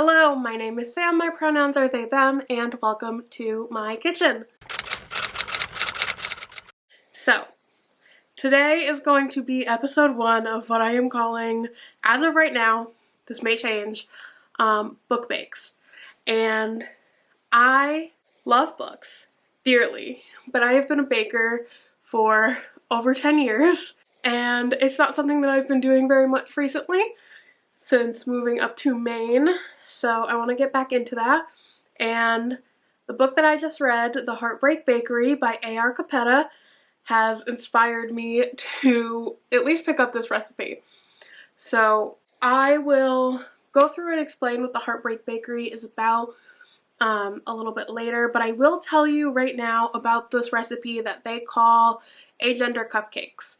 Hello, my name is Sam, my pronouns are they, them, and welcome to my kitchen. So, today is going to be episode 1 of what I am calling, as of right now, this may change, book bakes. And I love books dearly, but I have been a baker for over 10 years, and it's not something that I've been doing very much recently since moving up to Maine. So I want to get back into that, and the book that I just read, The Heartbreak Bakery by A.R. Capetta, has inspired me to at least pick up this recipe. So I will go through and explain what The Heartbreak Bakery is about a little bit later, but I will tell you right now about this recipe that they call Agender cupcakes.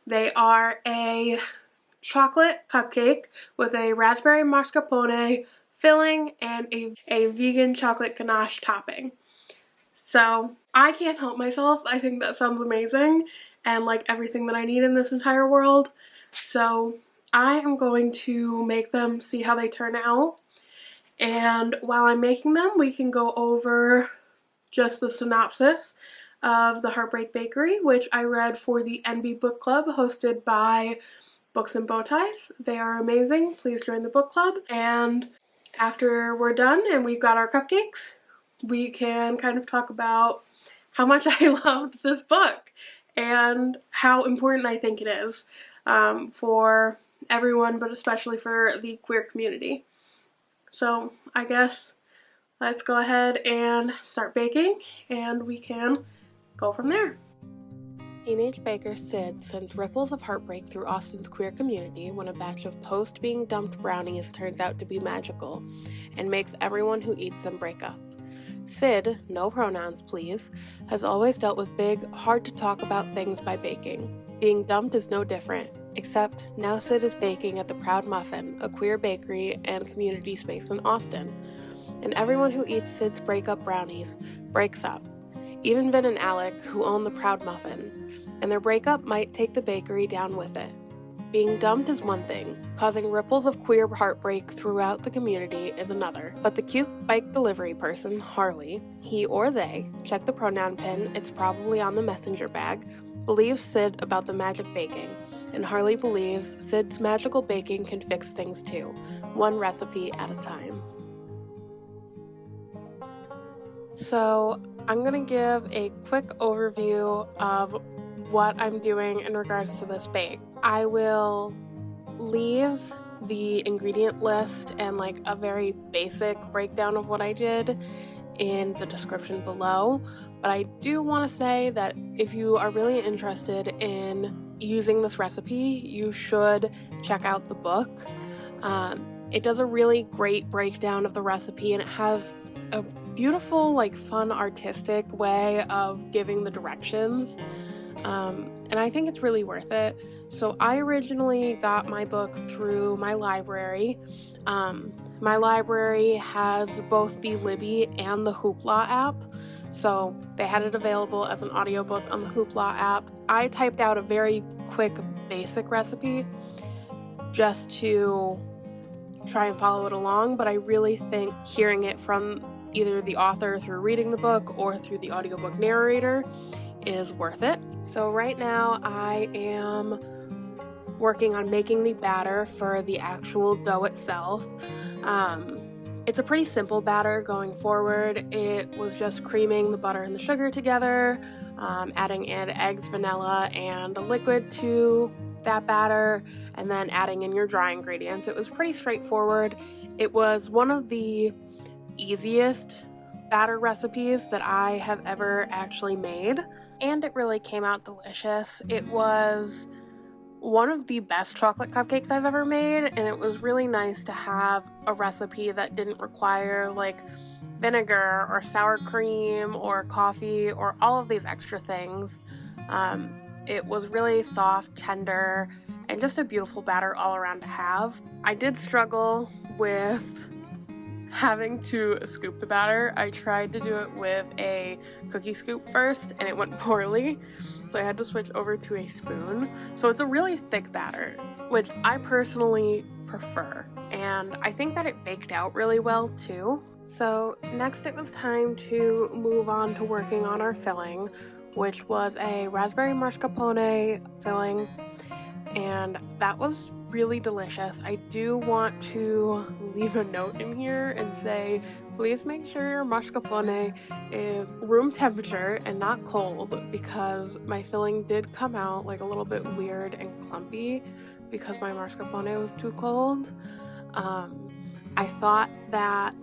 They are a chocolate cupcake with a raspberry mascarpone filling and a vegan chocolate ganache topping. So I can't help myself. I think that sounds amazing and like everything that I need in this entire world. So I am going to make them, see how they turn out. And while I'm making them, we can go over just the synopsis of The Heartbreak Bakery, which I read for the NB Book Club hosted by Books and Bowties. They are amazing. Please join the book club. And after we're done and we've got our cupcakes, we can kind of talk about how much I loved this book and how important I think it is for everyone, but especially for the queer community. So I guess let's go ahead and start baking, and we can go from there. Teenage baker Sid sends ripples of heartbreak through Austin's queer community when a batch of post-being-dumped brownies turns out to be magical and makes everyone who eats them break up. Sid, no pronouns please, has always dealt with big, hard-to-talk-about things by baking. Being dumped is no different, except now Sid is baking at the Proud Muffin, a queer bakery and community space in Austin. And everyone who eats Sid's breakup brownies breaks up. Even Vin and Alec, who own the Proud Muffin, and their breakup might take the bakery down with it. Being dumped is one thing, causing ripples of queer heartbreak throughout the community is another. But the cute bike delivery person, Harley, he or they, check the pronoun pin, it's probably on the messenger bag, believes Sid about the magic baking, and Harley believes Sid's magical baking can fix things too, one recipe at a time. So, I'm going to give a quick overview of what I'm doing in regards to this bake. I will leave the ingredient list and like a very basic breakdown of what I did in the description below, but I do want to say that if you are really interested in using this recipe, you should check out the book. It does a really great breakdown of the recipe, and it has a beautiful, like, fun, artistic way of giving the directions, and I think it's really worth it. So I originally got my book through my library. My library has both the Libby and the Hoopla app, so they had it available as an audiobook on the Hoopla app. I typed out a very quick, basic recipe just to try and follow it along, but I really think hearing it from either the author through reading the book or through the audiobook narrator is worth it. So right now I am working on making the batter for the actual dough itself. It's a pretty simple batter going forward. It was just creaming the butter and the sugar together, adding in eggs, vanilla, and the liquid to that batter, and then adding in your dry ingredients. It was pretty straightforward. It was one of the easiest batter recipes that I have ever actually made, and it really came out delicious. It was one of the best chocolate cupcakes I've ever made, and it was really nice to have a recipe that didn't require like vinegar or sour cream or coffee or all of these extra things. It was really soft, tender, and just a beautiful batter all around to have. I did struggle with having to scoop the batter. I tried to do it with a cookie scoop first, and it went poorly, so I had to switch over to a spoon. So it's a really thick batter, which I personally prefer. and I think that it baked out really well too. So next it was time to move on to working on our filling, which was a raspberry mascarpone filling, and that was really delicious. I do want to leave a note in here and say, please make sure your mascarpone is room temperature and not cold, because my filling did come out like a little bit weird and clumpy because my mascarpone was too cold. I thought that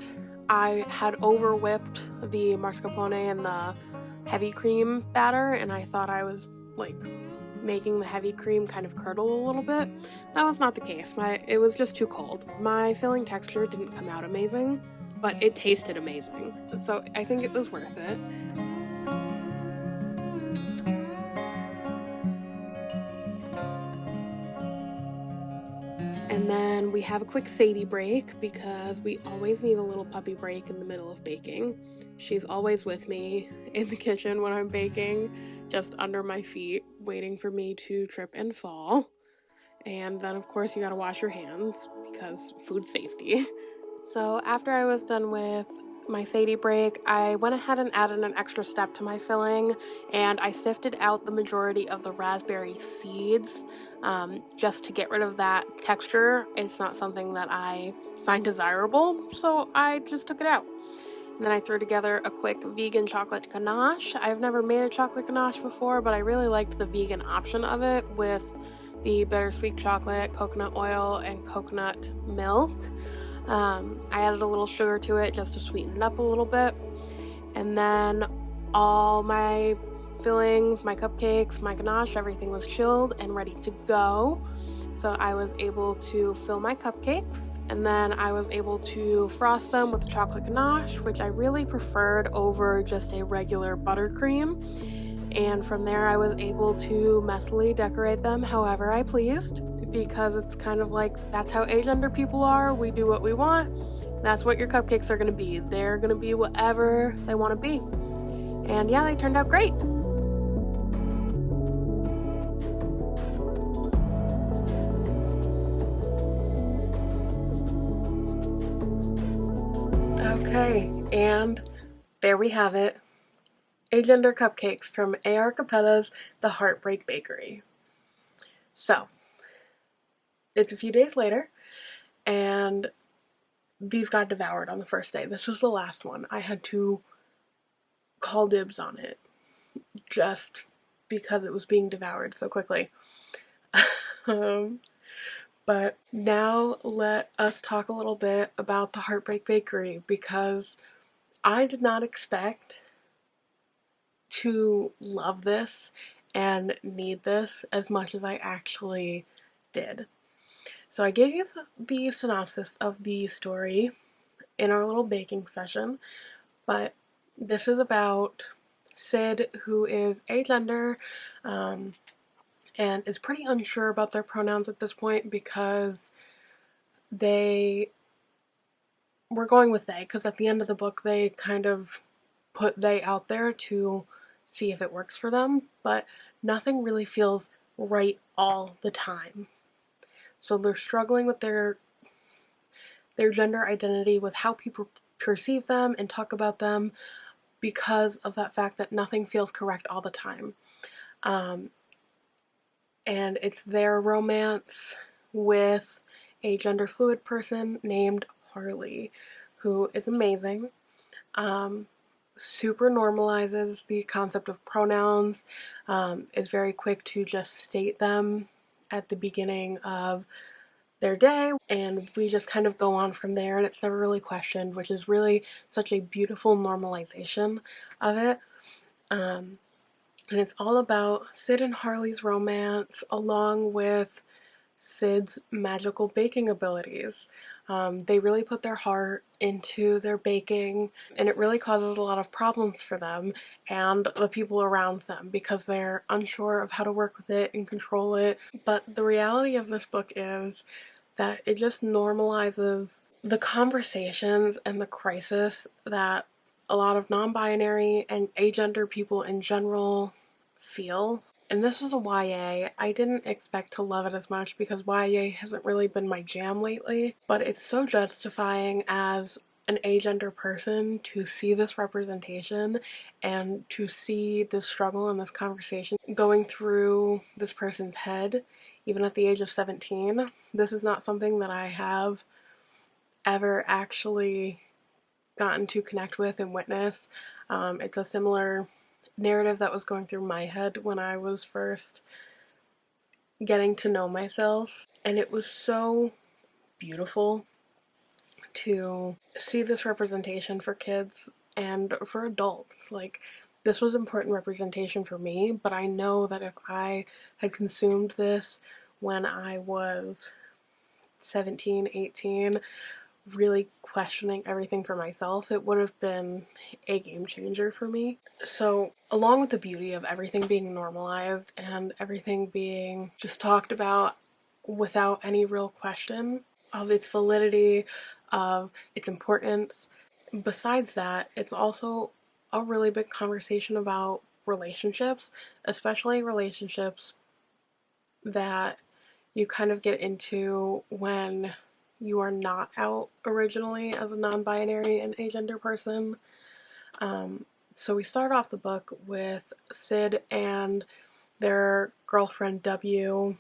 I had over whipped the mascarpone and the heavy cream batter, and I thought I was like making the heavy cream kind of curdle a little bit. That was not the case. It was just too cold. My filling texture didn't come out amazing, but it tasted amazing. So I think it was worth it. And then we have a quick Sadie break because we always need a little puppy break in the middle of baking. She's always with me in the kitchen when I'm baking, just under my feet, waiting for me to trip and fall. And then, of course, you gotta wash your hands because food safety. So after I was done with my Sadie break, I went ahead and added an extra step to my filling, and I sifted out the majority of the raspberry seeds just to get rid of that texture. It's not something that I find desirable, so I just took it out. And then I threw together a quick vegan chocolate ganache. I've never made a chocolate ganache before, but I really liked the vegan option of it with the bittersweet chocolate, coconut oil, and coconut milk. I added a little sugar to it just to sweeten it up a little bit. And then all my fillings, my cupcakes, my ganache, everything was chilled and ready to go. So I was able to fill my cupcakes, and then I was able to frost them with chocolate ganache, which I really preferred over just a regular buttercream. And from there I was able to messily decorate them however I pleased, because it's kind of like that's how Agender people are. We do what we want. That's what your cupcakes are going to be. They're going to be whatever they want to be. And yeah, they turned out great. Okay, and there we have it. Agender cupcakes from A.R. Capetta's The Heartbreak Bakery. So, it's a few days later, and these got devoured on the first day. This was the last one. I had to call dibs on it just because it was being devoured so quickly. But now let us talk a little bit about the Heartbreak Bakery, because I did not expect to love this and need this as much as I actually did. So I gave you the synopsis of the story in our little baking session, but this is about Sid, who is agender, and is pretty unsure about their pronouns at this point because they were going with they, because at the end of the book they kind of put they out there to see if it works for them, but nothing really feels right all the time. So they're struggling with their gender identity, with how people perceive them and talk about them, because of that fact that nothing feels correct all the time. And it's their romance with a gender fluid person named Harley, who is amazing. Super normalizes the concept of pronouns, is very quick to just state them at the beginning of their day, and we just kind of go on from there, and it's never really questioned, which is really such a beautiful normalization of it. And it's all about Sid and Harley's romance along with Sid's magical baking abilities. They really put their heart into their baking, and it really causes a lot of problems for them and the people around them because they're unsure of how to work with it and control it. But the reality of this book is that it just normalizes the conversations and the crisis that a lot of non-binary and agender people in general feel. And this was a YA. I didn't expect to love it as much because YA hasn't really been my jam lately, but it's so justifying as an agender person to see this representation and to see this struggle and this conversation going through this person's head, even at the age of 17. This is not something that I have ever actually gotten to connect with and witness. It's a similar narrative that was going through my head when I was first getting to know myself, and it was so beautiful to see this representation for kids and for adults. Like, this was important representation for me, but I know that if I had consumed this when I was 17, 18, really questioning everything for myself, it would have been a game changer for me. So, along with the beauty of everything being normalized and everything being just talked about without any real question of its validity, of its importance, besides that, it's also a really big conversation about relationships, especially relationships that you kind of get into when you are not out originally as a non-binary and agender person. So we start off the book with Sid and their girlfriend W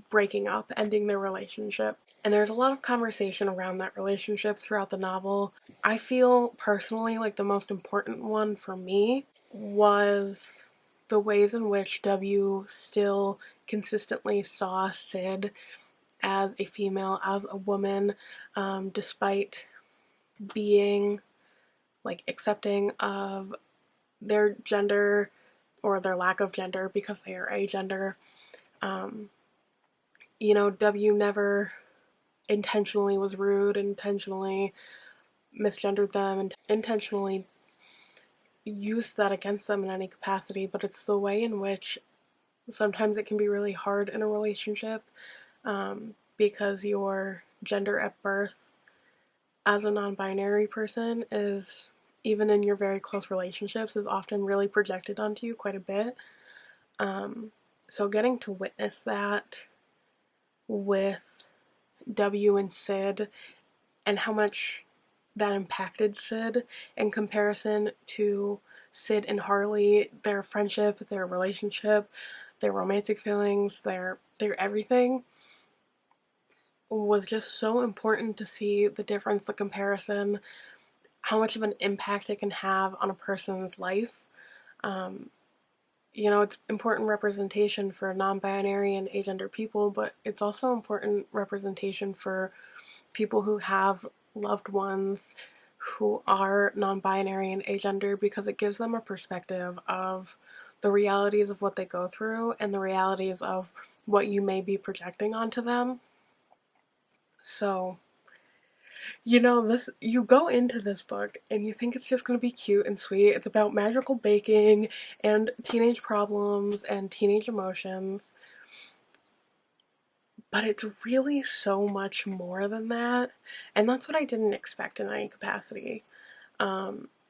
breaking up, ending their relationship. And there's a lot of conversation around that relationship throughout the novel. I feel personally like the most important one for me was the ways in which W still consistently saw Sid as a female, as a woman, despite being like accepting of their gender or their lack of gender because they are agender. You know, W never intentionally was rude, intentionally misgendered them, and intentionally used that against them in any capacity, but it's the way in which sometimes it can be really hard in a relationship, because your gender at birth as a non-binary person is, even in your very close relationships, is often really projected onto you quite a bit. So getting to witness that with W and Sid, and how much that impacted Sid in comparison to Sid and Harley, their friendship, their relationship, their romantic feelings, their everything, was just so important to see the difference, the comparison, how much of an impact it can have on a person's life. You know, it's important representation for non-binary and agender people, but it's also important representation for people who have loved ones who are non-binary and agender, because it gives them a perspective of the realities of what they go through and the realities of what you may be projecting onto them. So, you know, you go into this book and you think it's just going to be cute and sweet. It's about magical baking and teenage problems and teenage emotions. But it's really so much more than that. And that's what I didn't expect in any capacity.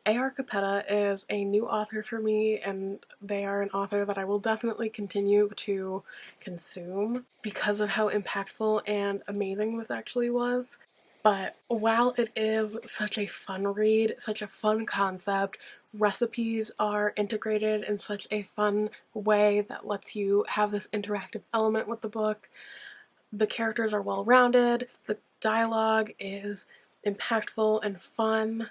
A.R. Capetta is a new author for me, and they are an author that I will definitely continue to consume because of how impactful and amazing this actually was. But while it is such a fun read, such a fun concept, recipes are integrated in such a fun way that lets you have this interactive element with the book. The characters are well rounded, the dialogue is impactful and fun,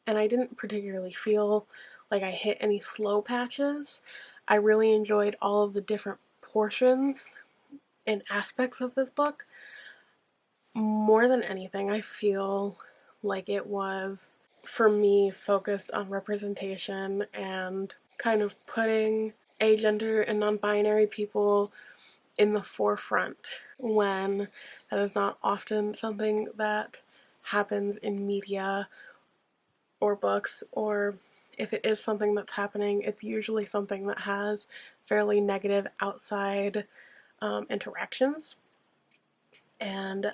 and I didn't particularly feel like I hit any slow patches. I really enjoyed all of the different portions and aspects of this book. More than anything, I feel like it was, for me, focused on representation and kind of putting agender and non-binary people in the forefront, when that is not often something that happens in media or books, or if it is something that's happening, it's usually something that has fairly negative outside interactions. And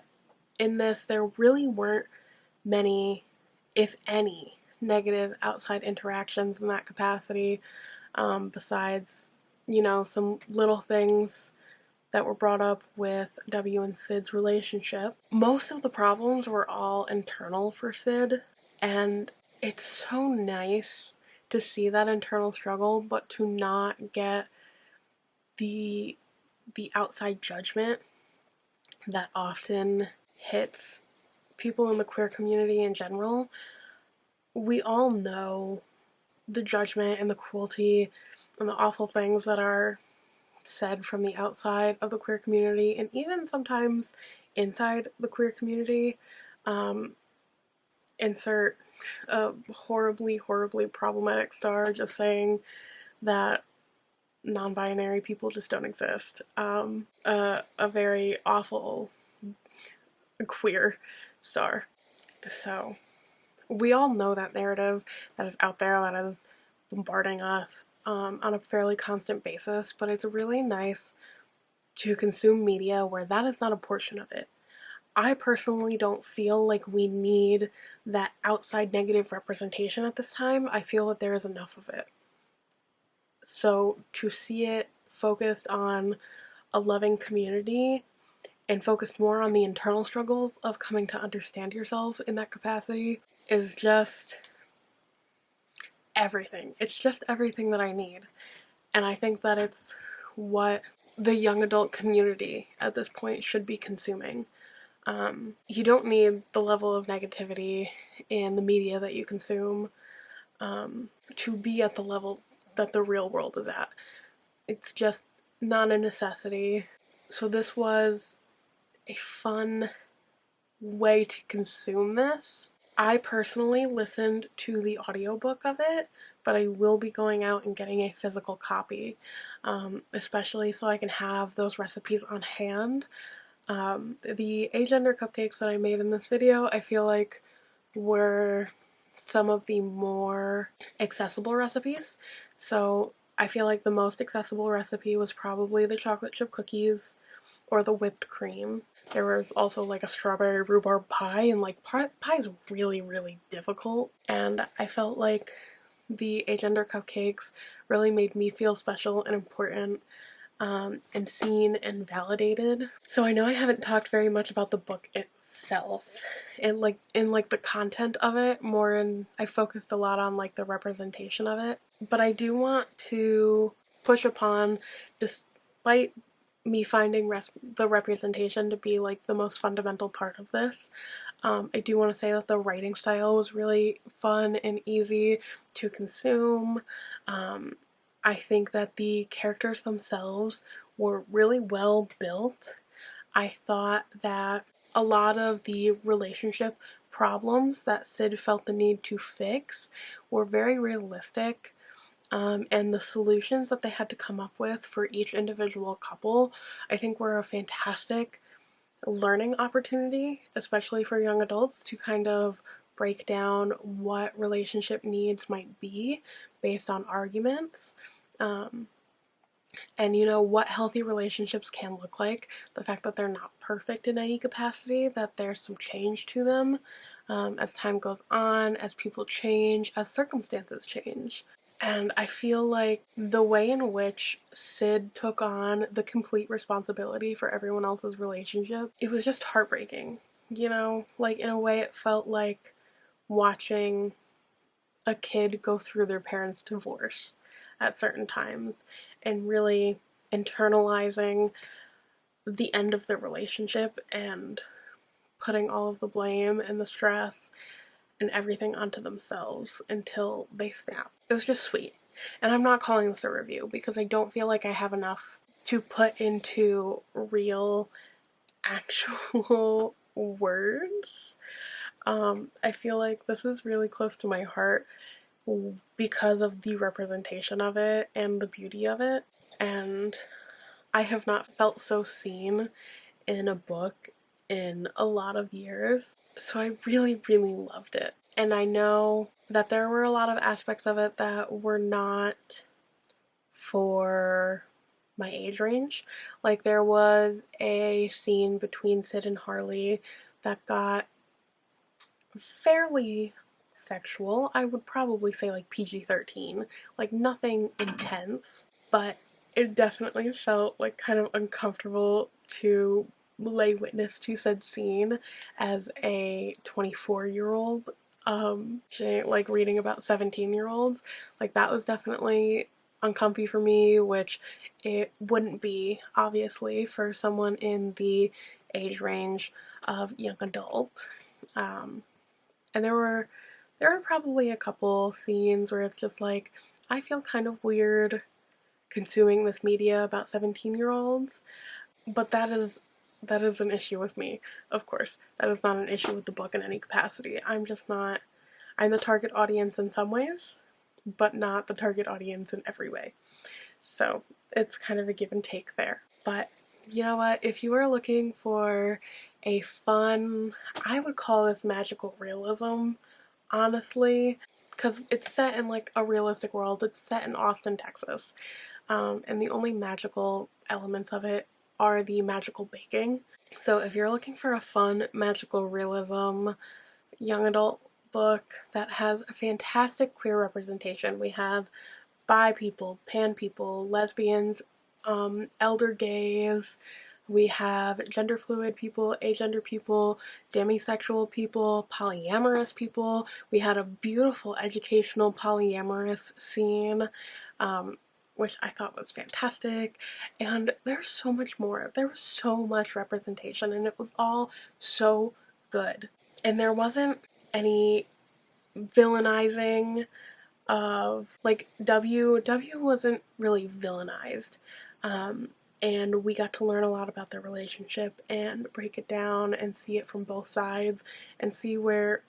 in this, there really weren't many, if any, negative outside interactions in that capacity, besides you know, some little things that were brought up with W and Sid's relationship. Most of the problems were all internal for Sid, and it's so nice to see that internal struggle, but to not get the outside judgment that often hits people in the queer community in general. We all know the judgment and the cruelty and the awful things that are said from the outside of the queer community, and even sometimes inside the queer community. Insert a horribly, horribly problematic star just saying that non-binary people just don't exist. A very awful queer star. So we all know that narrative that is out there, that is bombarding us on a fairly constant basis, but it's really nice to consume media where that is not a portion of it. I personally don't feel like we need that outside negative representation at this time. I feel that there is enough of it. So to see it focused on a loving community and focused more on the internal struggles of coming to understand yourself in that capacity is just everything. It's just everything that I need. And I think that it's what the young adult community at this point should be consuming. You don't need the level of negativity in the media that you consume to be at the level that the real world is at. It's just not a necessity. So this was a fun way to consume this. I personally listened to the audiobook of it, but I will be going out and getting a physical copy, especially so I can have those recipes on hand. The Agender cupcakes that I made in this video, I feel like were some of the more accessible recipes. So I feel like the most accessible recipe was probably the chocolate chip cookies or the whipped cream. There was also like a strawberry rhubarb pie, and like pie is really, really difficult. And I felt like the Agender cupcakes really made me feel special and important and seen and validated. So I know I haven't talked very much about the book itself and in the content of it, more in I focused a lot on like the representation of it. But I do want to push upon, despite me finding the representation to be like the most fundamental part of this, I do want to say that the writing style was really fun and easy to consume. I think that the characters themselves were really well built. I thought that a lot of the relationship problems that Sid felt the need to fix were very realistic, and the solutions that they had to come up with for each individual couple, I think were a fantastic learning opportunity, especially for young adults, to kind of break down what relationship needs might be based on arguments. And you know what healthy relationships can look like, the fact that they're not perfect in any capacity, that there's some change to them as time goes on, as people change, as circumstances change. And I feel like the way in which Sid took on the complete responsibility for everyone else's relationship, it was just heartbreaking. You know, like in a way it felt like watching a kid go through their parents' divorce at certain times and really internalizing the end of their relationship and putting all of the blame and the stress and everything onto themselves until they snap. It was just sweet. And I'm not calling this a review because I don't feel like I have enough to put into real, actual words. I feel like this is really close to my heart because of the representation of it and the beauty of it. And I have not felt so seen in a book in a lot of years. So I really, really loved it. And I know that there were a lot of aspects of it that were not for my age range. Like there was a scene between Sid and Harley that got fairly sexual. I would probably say like PG-13, like nothing intense, but it definitely felt like kind of uncomfortable to lay witness to said scene as a 24-year-old, like reading about 17-year-olds. Like that was definitely uncomfy for me, which it wouldn't be obviously for someone in the age range of young adult. And there were probably a couple scenes where it's just like I feel kind of weird consuming this media about 17-year-olds, but that is an issue with me, of course. That is not an issue with the book in any capacity. I'm the target audience in some ways, but not the target audience in every way. So it's kind of a give and take there. But you know what? If you are looking for a fun, I would call this magical realism, honestly, because it's set in like a realistic world. It's set in Austin, Texas. And the only magical elements of it are the magical baking. So if you're looking for a fun magical realism young adult book that has a fantastic queer representation, we have bi people, pan people, lesbians, elder gays. We have gender fluid people, agender people, demisexual people, polyamorous people. We had a beautiful educational polyamorous scene, which I thought was fantastic. And there's so much more. There was so much representation, and it was all so good. And there wasn't any villainizing of like W wasn't really villainized. And we got to learn a lot about their relationship and break it down and see it from both sides and see where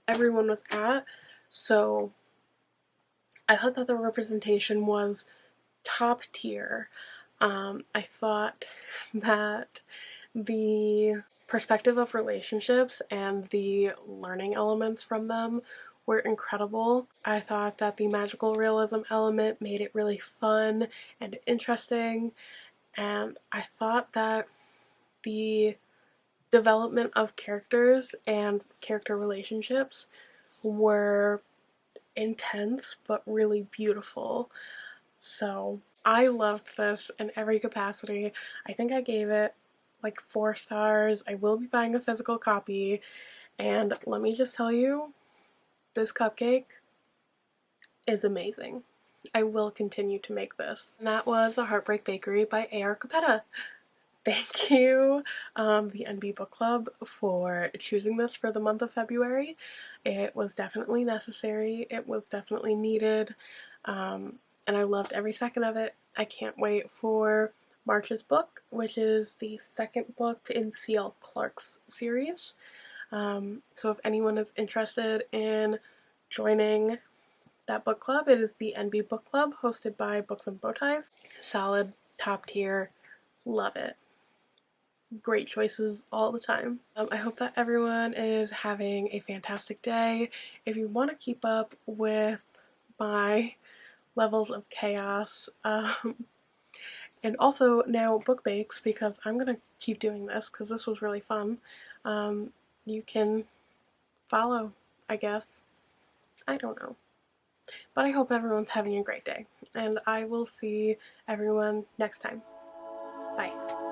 everyone was at. So I thought that the representation was top tier. I thought that the perspective of relationships and the learning elements from them were incredible. I thought that the magical realism element made it really fun and interesting, and I thought that the development of characters and character relationships were intense but really beautiful. So I loved this in every capacity. I think I gave it like 4 stars. I will be buying a physical copy, and let me just tell you, this cupcake is amazing. I will continue to make this. And that was The Heartbreak Bakery by A.R. Capetta. Thank you, the NB Book Club, for choosing this for the month of February. It was definitely necessary. It was definitely needed. And I loved every second of it. I can't wait for March's book, which is the second book in C.L. Clarke's series. So if anyone is interested in joining that book club, it is the NB Book Club, hosted by Books and Bowties. Solid, top tier, love it. Great choices all the time. I hope that everyone is having a fantastic day. If you want to keep up with my levels of chaos, and also now book bakes, because I'm gonna keep doing this because this was really fun, you can follow, I guess. I don't know. But I hope everyone's having a great day, and I will see everyone next time. Bye.